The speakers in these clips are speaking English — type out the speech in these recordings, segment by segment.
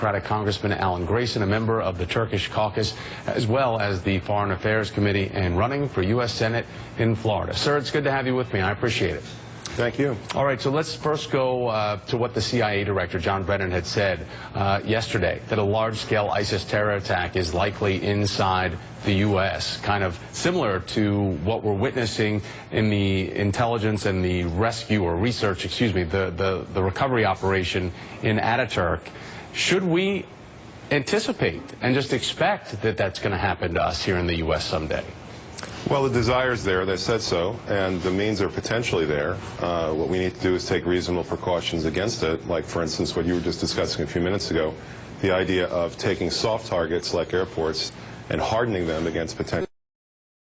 Democratic Congressman Alan Grayson, a member of the Turkish caucus, as well as the Foreign Affairs Committee, and running for U.S. Senate in Florida. Sir, it's good to have you with me. I appreciate it. Thank you. All right, so let's first go to what the CIA director, John Brennan, had said yesterday, that a large-scale ISIS terror attack is likely inside the U.S., kind of similar to what we're witnessing in the intelligence and the rescue or research, the recovery operation in Ataturk. Should we anticipate and just expect that that's going to happen to us here in the U.S. someday? Well, the desire's there, they said so, and the means are potentially there. What we need to do is take reasonable precautions against it, like, for instance, what you were just discussing a few minutes ago, the idea of taking soft targets like airports and hardening them against potential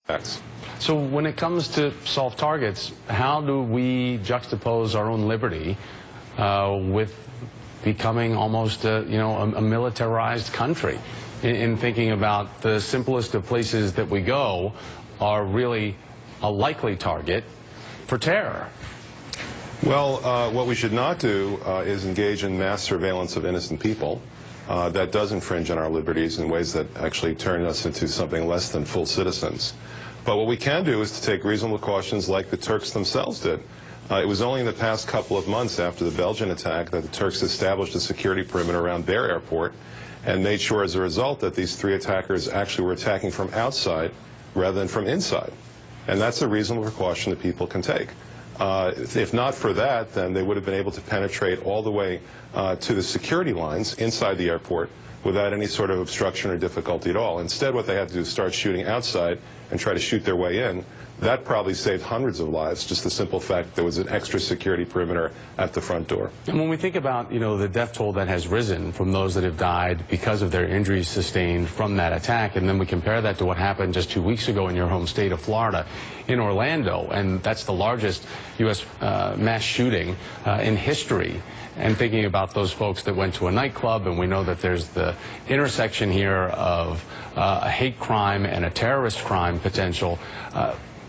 attacks. So when it comes to soft targets, how do we juxtapose our own liberty with becoming almost a militarized country in thinking about the simplest of places that we go are really a likely target for terror? Well, what we should not do is engage in mass surveillance of innocent people. That does infringe on our liberties in ways that actually turn us into something less than full citizens. But what we can do is to take reasonable precautions like the Turks themselves did. It was only in the past couple of months after the Belgian attack that the Turks established a security perimeter around their airport and made sure as a result that these three attackers actually were attacking from outside rather than from inside. And that's a reasonable precaution that people can take. If not for that, then they would have been able to penetrate all the way to the security lines inside the airport without any sort of obstruction or difficulty at all. Instead, what they had to do is start shooting outside and try to shoot their way in. That probably saved hundreds of lives, just the simple fact there was an extra security perimeter at the front door. And when we think about, the death toll that has risen from those that have died because of their injuries sustained from that attack, and then we compare that to what happened just 2 weeks ago in your home state of Florida, in Orlando, and that's the largest U.S. Mass shooting in history, and thinking about those folks that went to a nightclub, and we know that there's the intersection here of a hate crime and a terrorist crime potential.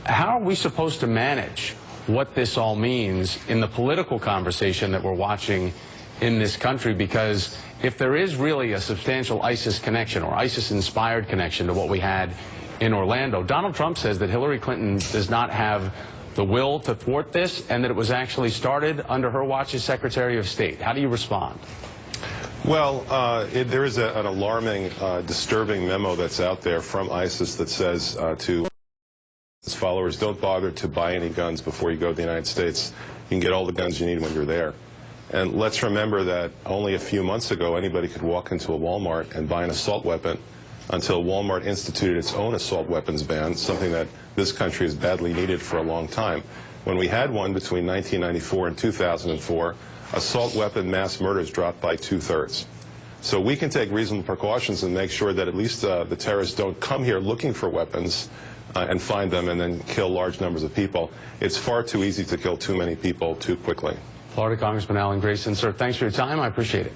How are we supposed to manage what this all means in the political conversation that we're watching in this country? Because if there is really a substantial ISIS connection or ISIS-inspired connection to what we had in Orlando, Donald Trump says that Hillary Clinton does not have the will to thwart this and that it was actually started under her watch as Secretary of State. How do you respond? Well, there is an alarming, disturbing memo that's out there from ISIS that says to its followers, don't bother to buy any guns before you go to the United States. You can get all the guns you need when you're there. And let's remember that only a few months ago, anybody could walk into a Walmart and buy an assault weapon until Walmart instituted its own assault weapons ban, something that this country has badly needed for a long time. When we had one between 1994 and 2004, assault weapon mass murders dropped by 2/3. So we can take reasonable precautions and make sure that at least the terrorists don't come here looking for weapons and find them and then kill large numbers of people. It's far too easy to kill too many people too quickly. Florida Congressman Alan Grayson, sir, thanks for your time. I appreciate it.